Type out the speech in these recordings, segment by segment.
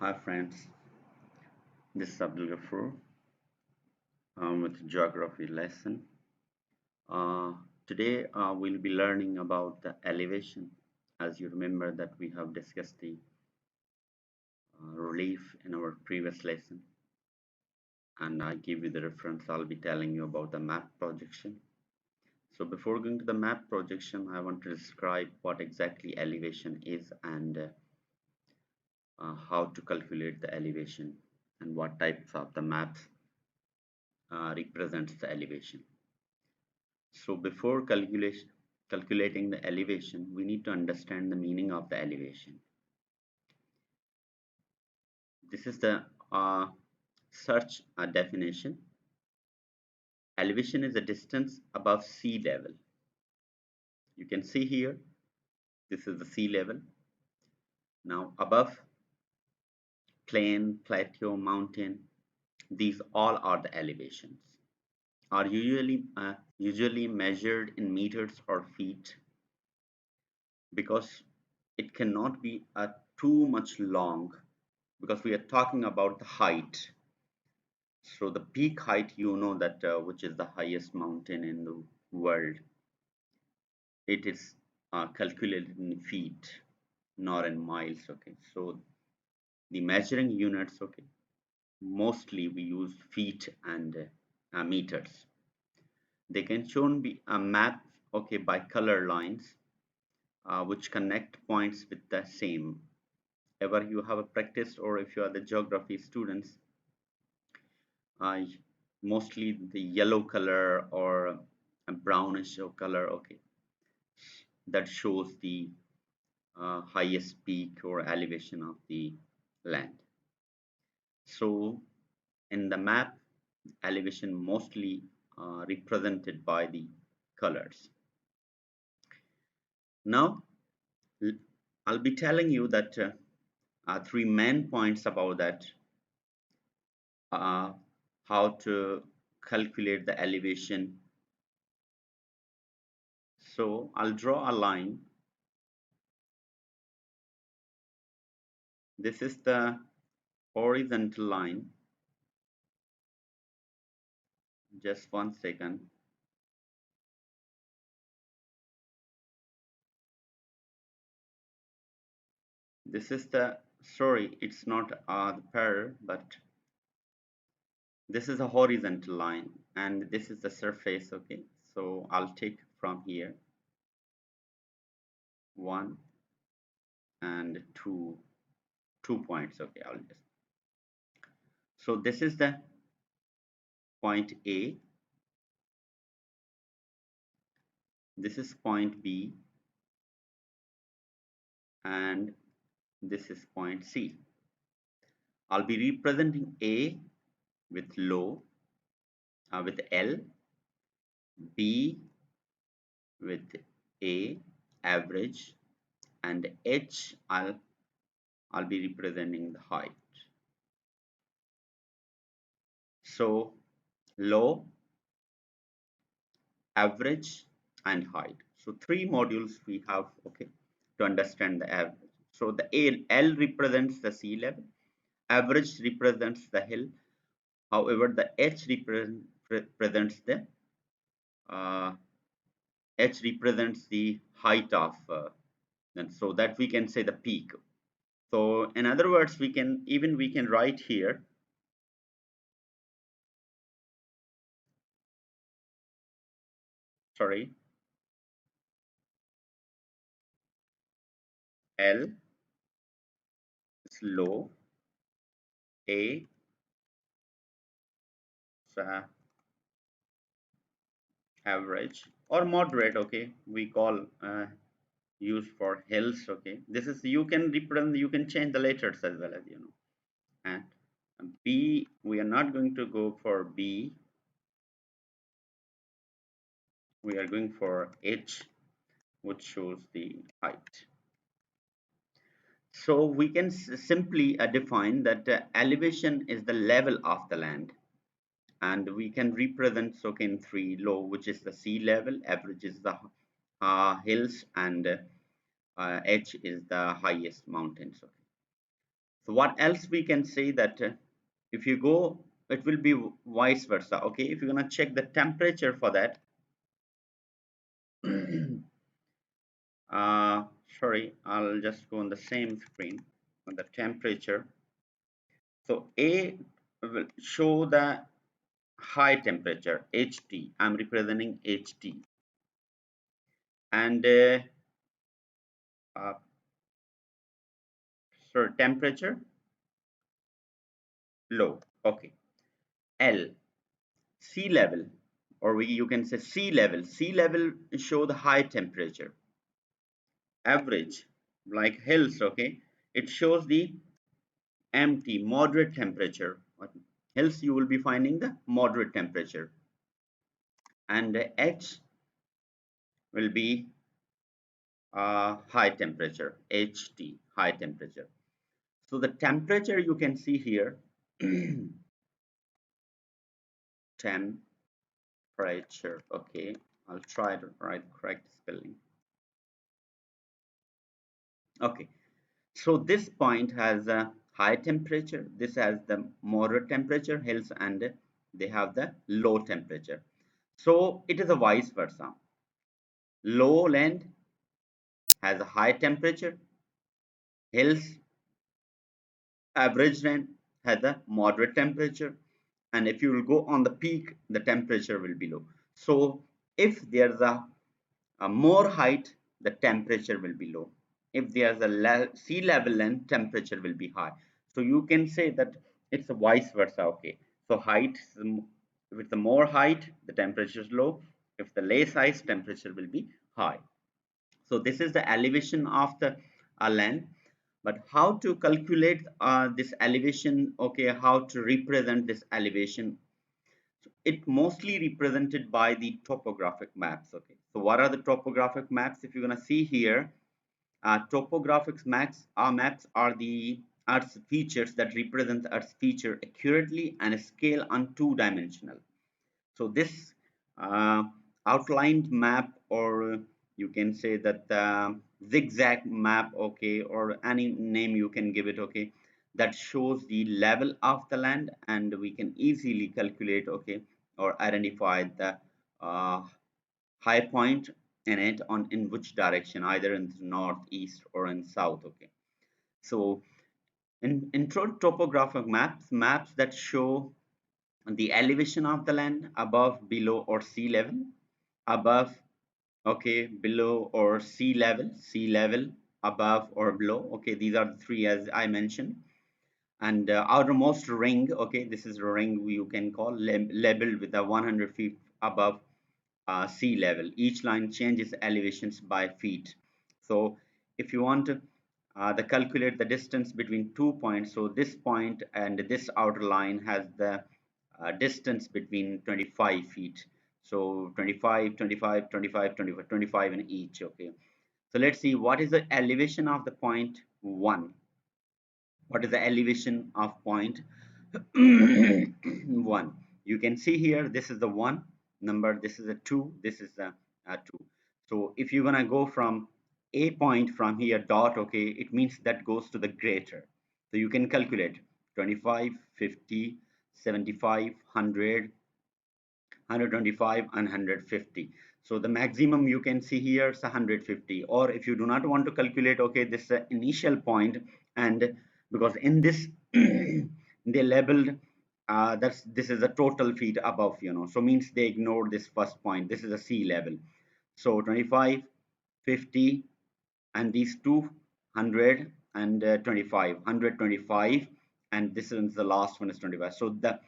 Hi friends, this is Abdul Ghafoor with geography lesson. Uh, Today we'll be learning about the elevation. As you remember that we have discussed the relief in our previous lesson, and I give you the reference. I'll be telling you about the map projection. So before going to the map projection, I want to describe what exactly elevation is and how to calculate the elevation and what types of the maps represents the elevation. So before calculating the elevation, we need to understand the meaning of the elevation. This is the search definition. Elevation is a distance above sea level. You can see here, this is the sea level. Now above plain, plateau, mountain, these all are the elevations. Are usually measured in meters or feet because it cannot be too much long because we are talking about the height. So the peak height, you know that which is the highest mountain in the world, it is calculated in feet, not in miles. Okay, so the measuring units, okay, mostly we use feet and meters. They can shown be a map, okay, by color lines, which connect points with the same. Ever you have a practice, or if you are the geography students, uh, mostly the yellow color or a brownish color, okay, that shows the highest peak or elevation of the land. So in the map, elevation mostly represented by the colors. Now I'll be telling you that three main points about that, uh, how to calculate the elevation. So I'll draw a line. This is the horizontal line. Just 1 second. This is the, sorry, it's not the parallel, but this is a horizontal line and this is the surface. Okay, so I'll take from here 1 and 2 points. Okay, I'll just, so this is the point A, this is point B, and this is point C. I'll be representing A with low, with L, B with A, average, and H, I'll be representing the height. So low, average, and height. So three modules we have, okay, to understand the average. So the L represents the sea level, average represents the hill. However, the represents the uh, H represents the height of, and so that we can say the peak. So in other words, we can write here, sorry, L is low, A is average or moderate. Okay, we call use for hills. Okay, this is, you can represent, you can change the letters as well, as you know. And B, we are not going to go for B, we are going for H, which shows the height. So we can simply define that elevation is the level of the land, and we can represent, so in three: low, which is the sea level; average is the hills; and H is the highest mountains. Okay. So what else we can say that if you go, it will be vice versa. Okay, if you're gonna check the temperature for that, uh, sorry, I'll just go on the same screen on the temperature. So A will show the high temperature HT. I'm representing HT, and uh, so temperature low. Okay, L sea level, or you can say sea level. Sea level show the high temperature. Average, like hills. Okay, it shows the empty moderate temperature. Hills you will be finding the moderate temperature, and H will be high temperature, HT, high temperature. So the temperature you can see here, temperature. Okay, I'll try to write correct spelling. Okay, so this point has a high temperature, this has the moderate temperature hills, and they have the low temperature. So it is a vice versa. Lowland has a high temperature, hills average land has a moderate temperature, and if you will go on the peak, the temperature will be low. So if there's a more height, the temperature will be low. If there's a sea level, then temperature will be high. So you can say that it's a vice versa. Okay, so height, if it's a more height, the temperature is low. If the less height, temperature will be high. So this is the elevation of the land. But how to calculate this elevation? Okay, how to represent this elevation? It mostly represented by the topographic maps. Okay, so what are the topographic maps? If you're going to see here, topographic maps are the Earth's features that represent Earth's feature accurately and scale on two-dimensional. So this uh, outlined map, or you can say that zigzag map, okay, or any name you can give it, okay, that shows the level of the land, and we can easily calculate, okay, or identify the uh, high point in it on in which direction, either in the north, east, or in south. Okay, so in topographic maps that show the elevation of the land above, below, or sea level, above, okay, below, or sea level, above or below. Okay, these are the three as I mentioned. And outermost ring, okay, this is a ring you can call labeled with a 100 feet above sea level. Each line changes elevations by feet. So if you want to calculate the distance between 2 points, so this point and this outer line has the distance between 25 feet. So 25, 25, 25, 25, 25 in each. Okay, so let's see what is the elevation of the point 1. What is the elevation of point 1? You can see here, this is the 1 number, this is a 2, this is a 2. So if you're gonna go from a point from here dot, okay, it means that goes to the greater. So you can calculate 25, 50, 75, 100, 125 and 150. So the maximum you can see here is 150. Or if you do not want to calculate, okay, this initial point, and because in this they labeled this is a total feet above, so means they ignored this first point. This is a sea level. So 25, 50, and these 200 and 25, 125, and this is the last one is 25. So the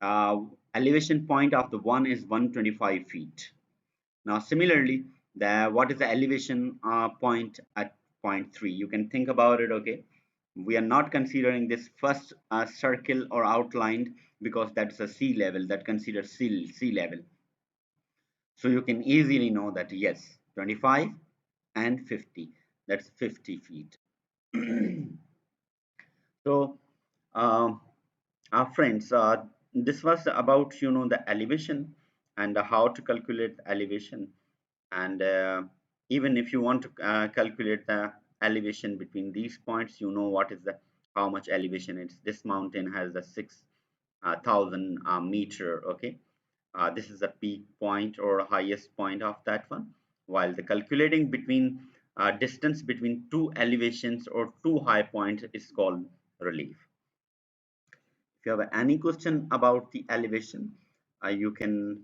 uh, elevation point of the one is 125 feet. Now similarly, what is the elevation point at point 3? You can think about it. Okay, we are not considering this first circle or outlined, because that's a sea level, that considers sea level. So you can easily know that yes, 25 and 50, that's 50 feet. So uh, our friends, this was about the elevation, and how to calculate the elevation. And even if you want to calculate the elevation between these points, what is the how much elevation it is. This mountain has a 6,000 meter. Okay, this is a peak point or highest point of that one. While the calculating between distance between two elevations or two high points is called relief. If you have any question about the elevation, you can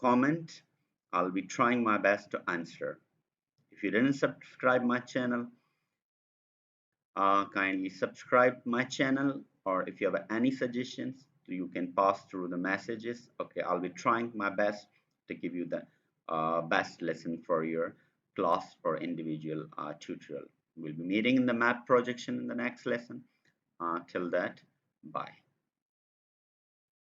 comment. I'll be trying my best to answer. If you didn't subscribe my channel, kindly subscribe my channel, or if you have any suggestions, you can pass through the messages. Okay, I'll be trying my best to give you the best lesson for your class or individual tutorial. We'll be meeting in the map projection in the next lesson. Till that, bye.